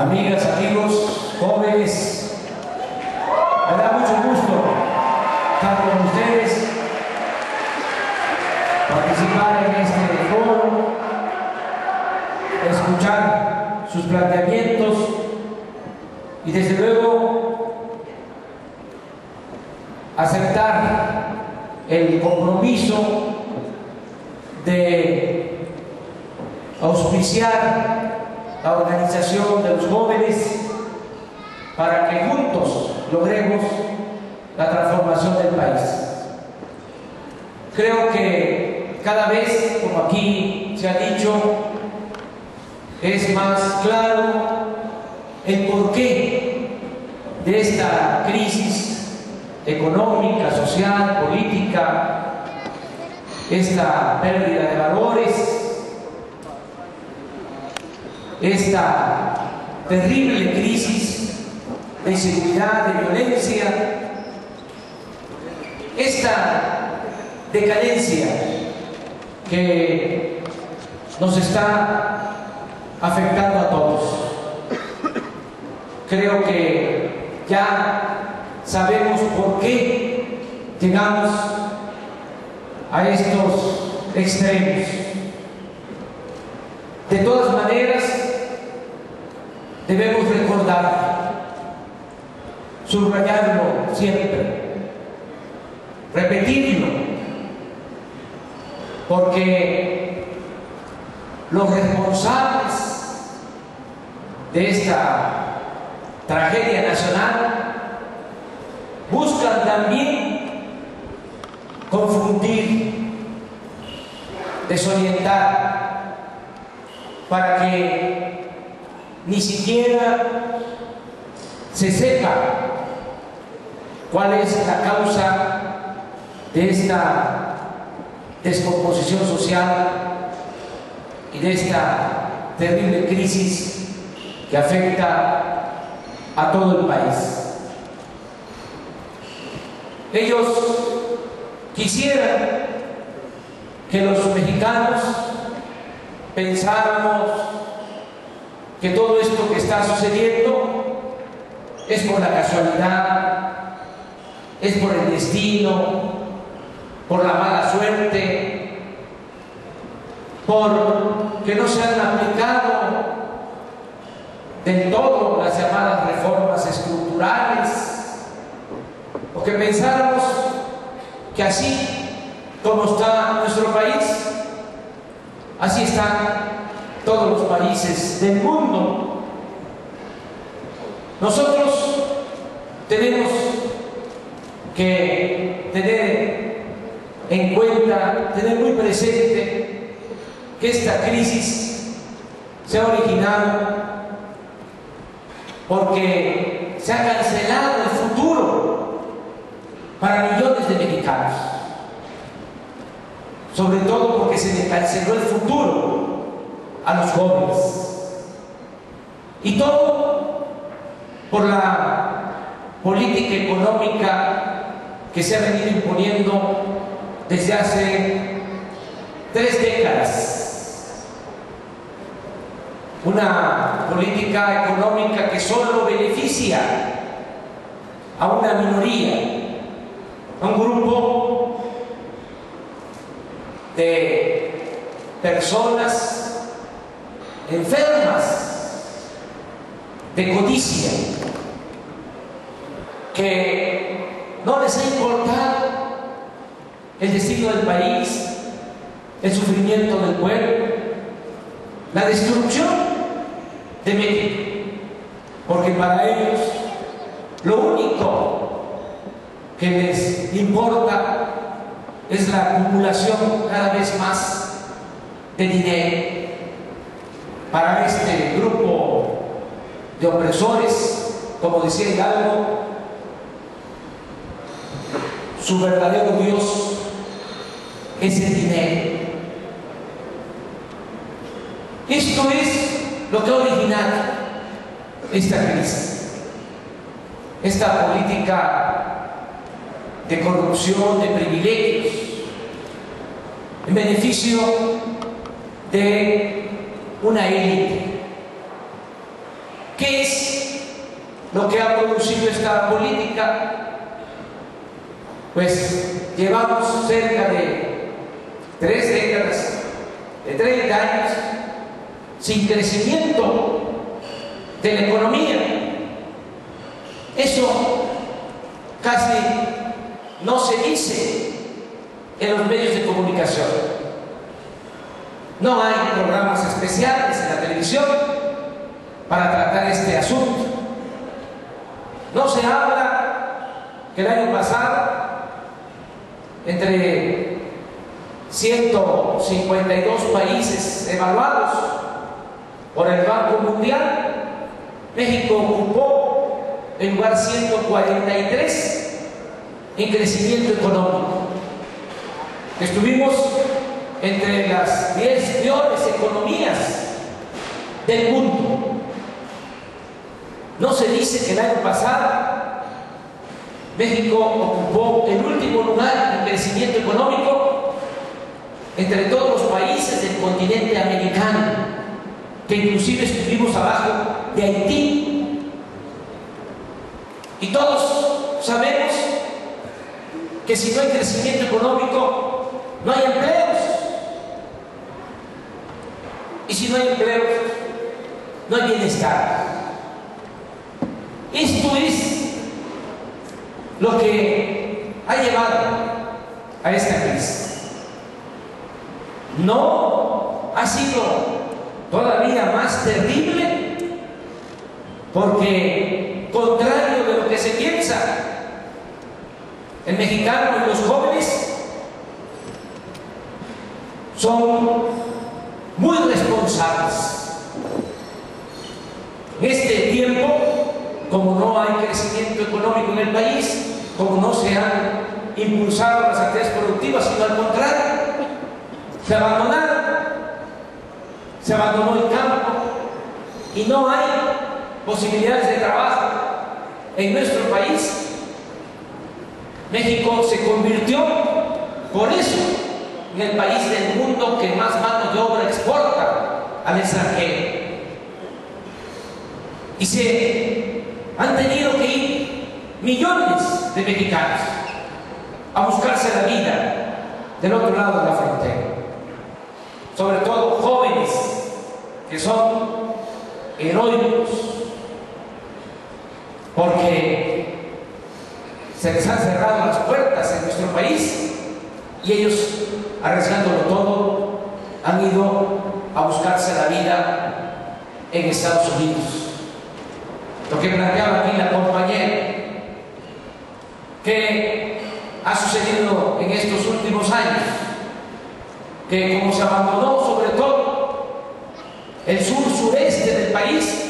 amigas, amigos, jóvenes, me da mucho gusto estar con ustedes, participar en este foro, escuchar sus planteamientos y desde luego aceptar el compromiso de auspiciar la organización de los jóvenes para que juntos logremos la transformación del país. Creo que cada vez, como aquí se ha dicho, es más claro el porqué de esta crisis económica, social, política, esta pérdida de valores, esta terrible crisis de inseguridad, de violencia, esta decadencia que nos está afectando a todos. Creo que ya sabemos por qué llegamos a estos extremos. De todas maneras, debemos recordar, subrayarlo siempre, repetirlo, porque los responsables de esta tragedia nacional buscan también confundir, desorientar, para que ni siquiera se sepa cuál es la causa de esta descomposición social y de esta terrible crisis que afecta a todo el país. Ellos quisieran que los mexicanos pensáramos que todo esto que está sucediendo es por la casualidad, es por el destino, por la mala suerte, por que no se han aplicado del todo las llamadas reformas estructurales, o que pensáramos que así como está nuestro país, así están todos los países del mundo. Nosotros tenemos que tener en cuenta, tener muy presente que esta crisis se ha originado porque se ha cancelado el futuro para millones de mexicanos, sobre todo porque se le canceló el futuro a los jóvenes, y todo por la política económica que se ha venido imponiendo desde hace 3 décadas. Una política económica que solo beneficia a una minoría, a un grupo de personas enfermas de codicia, que no les ha importado el destino del país, el sufrimiento del pueblo, la destrucción de México, porque para ellos lo único que les importa es la acumulación cada vez más de dinero. Para este grupo de opresores, como decía Hidalgo, su verdadero Dios es el dinero. Esto es lo que ha originado esta crisis, esta política de corrupción, de privilegios, en beneficio de una élite ¿Qué es lo que ha producido esta política? Pues llevamos cerca de 3 décadas, de 30 años, sin crecimiento de la economía. Eso casi no se dice en los medios de comunicación. No hay programas especiales en la televisión para tratar este asunto. No se habla que el año pasado, entre 152 países evaluados por el Banco Mundial, México ocupó el lugar 143 en crecimiento económico. Estuvimos entre las 10 peores economías del mundo. No se dice que el año pasado México ocupó el último lugar en crecimiento económico entre todos los países del continente americano, que inclusive estuvimos abajo de Haití. Y todos sabemos que si no hay crecimiento económico, no hay empleos. Y si no hay empleos, no hay bienestar. Esto es lo que ha llevado a esta crisis. No ha sido todavía más terrible, porque, contrario de lo que se piensa, el mexicano y los jóvenes son muy responsables. En este tiempo, como no hay crecimiento económico en el país, como no se han impulsado las actividades productivas, sino al contrario, se abandonaron, se abandonó el campo y no hay posibilidades de trabajo en nuestro país. México se convirtió, por eso, en el país del mundo que más mano de obra exporta al extranjero. Y se han tenido que ir millones de mexicanos a buscarse la vida del otro lado de la frontera. Sobre todo jóvenes que son heroicos, porque se les han cerrado las puertas en nuestro país y ellos, arriesgándolo todo, han ido a buscarse la vida en Estados Unidos. Lo que planteaba aquí la compañera, que ha sucedido en estos últimos años, que como se abandonó sobre todo el sur-sureste del país,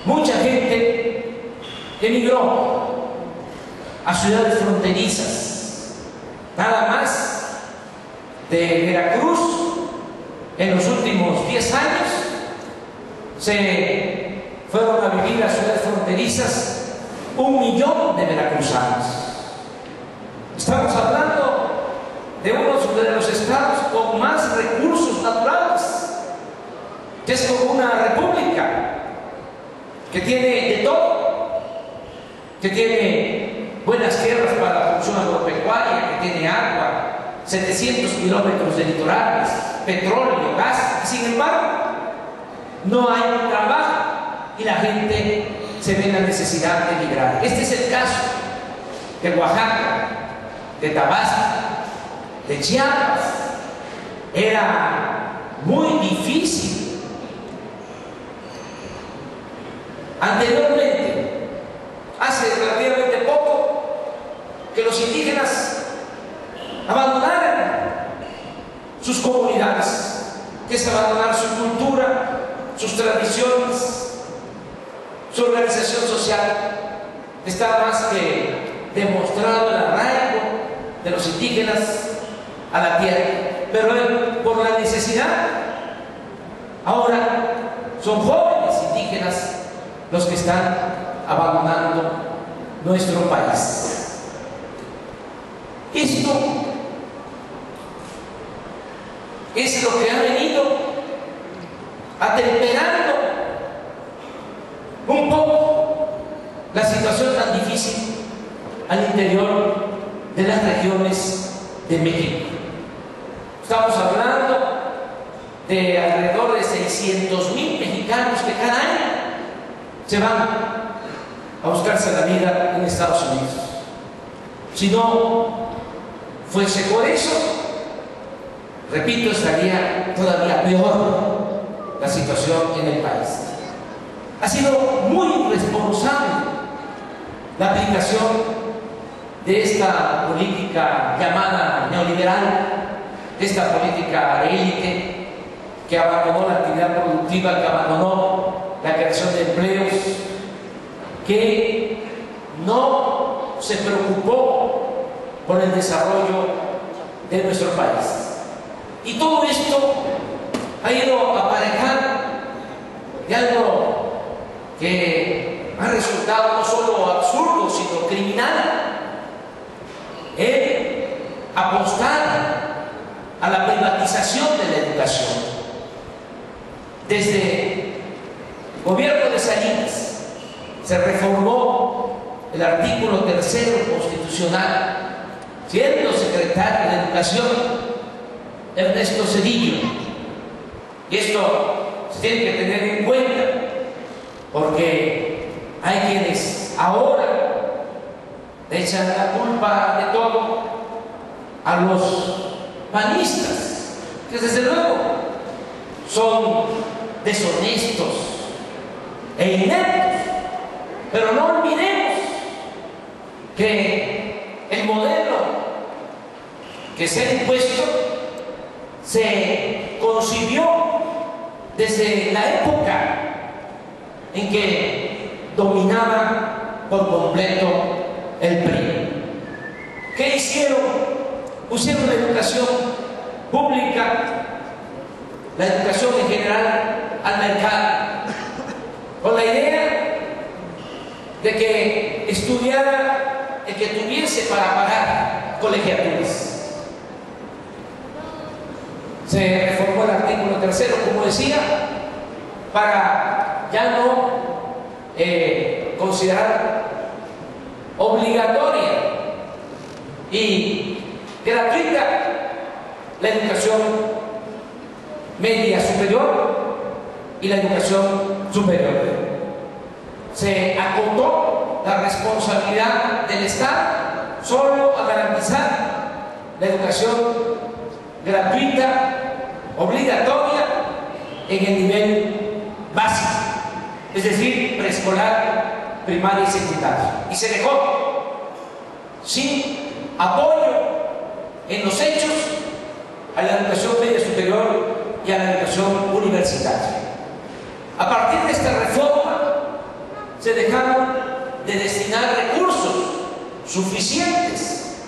mucha gente emigró a ciudades fronterizas. Nada más de Veracruz, en los últimos 10 años, se fueron a vivir a ciudades fronterizas 1 millón de veracruzanos. Estamos hablando de uno de los estados con más recursos naturales, que es como una república, que tiene de todo, que tiene buenas tierras para la producción agropecuaria, que tiene agua, 700 kilómetros de litorales, petróleo, gas, y sin embargo no hay trabajo y la gente se ve en la necesidad de emigrar. Este es el caso de Oaxaca, de Tabasco, de Chiapas. Era muy difícil anteriormente, hace relativamente poco, que los indígenas abandonaran sus comunidades, que es abandonar su cultura, sus tradiciones, su organización social. Está más que demostrado el arraigo de los indígenas a la tierra, pero por la necesidad, ahora son jóvenes indígenas los que están abandonando nuestro país. Esto es lo que ha venido atemperando tan difícil al interior de las regiones de México. Estamos hablando de alrededor de 600,000 mexicanos que cada año se van a buscarse la vida en Estados Unidos. Si no fuese por eso, repito, estaría todavía peor la situación en el país. Ha sido muy irresponsable la aplicación de esta política llamada neoliberal, de esta política de élite que abandonó la actividad productiva, que abandonó la creación de empleos, que no se preocupó por el desarrollo de nuestro país. Y todo esto ha ido aparejado de algo que ha resultado no solo absurdo, sino criminal: el apostar a la privatización de la educación. Desde el gobierno de Salinas se reformó el artículo 3º constitucional, siendo secretario de Educación Ernesto Zedillo. Y esto se tiene que tener en cuenta, porque hay quienes ahora le echan la culpa de todo a los panistas, que desde luego son deshonestos e ineptos. Pero no olvidemos que el modelo que se ha impuesto se concibió desde la época en que dominaba por completo el PRI. ¿Qué hicieron? Pusieron la educación pública, la educación en general, al mercado, con la idea de que estudiara el que tuviese para pagar colegiaturas. Se reformó el artículo 3º, como decía, para ya no considerar obligatoria y gratuita la educación media superior y la educación superior. Se acotó la responsabilidad del Estado solo a garantizar la educación gratuita, obligatoria, en el nivel básico, es decir, preescolar, primaria y secundaria. Y se dejó sin apoyo en los hechos a la educación media superior y a la educación universitaria. A partir de esta reforma se dejaron de destinar recursos suficientes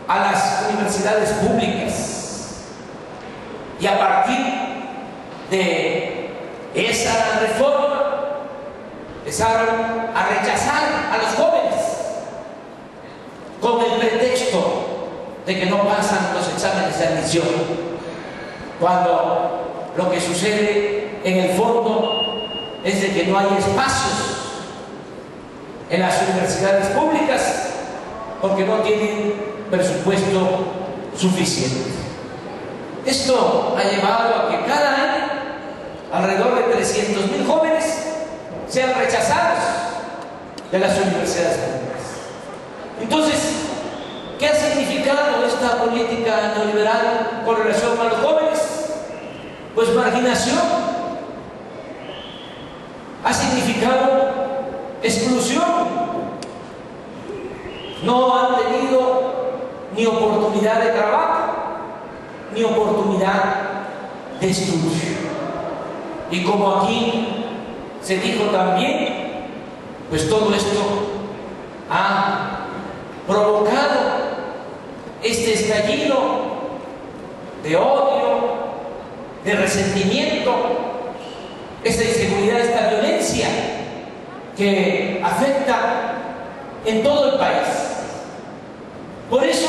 a las universidades públicas, y a partir de esa reforma empezaron a rechazar a los jóvenes con el pretexto de que no pasan los exámenes de admisión, cuando lo que sucede en el fondo es de que no hay espacios en las universidades públicas porque no tienen presupuesto suficiente. Esto ha llevado a que cada año alrededor de 300,000 jóvenes sean rechazados de las universidades públicas. Entonces, ¿qué ha significado esta política neoliberal con relación a los jóvenes? Pues marginación. Ha significado exclusión. No han tenido ni oportunidad de trabajo, ni oportunidad de estudio. Y como aquí se dijo también, pues todo esto ha provocado este estallido de odio, de resentimiento, esta inseguridad, esta violencia que afecta en todo el país. Por eso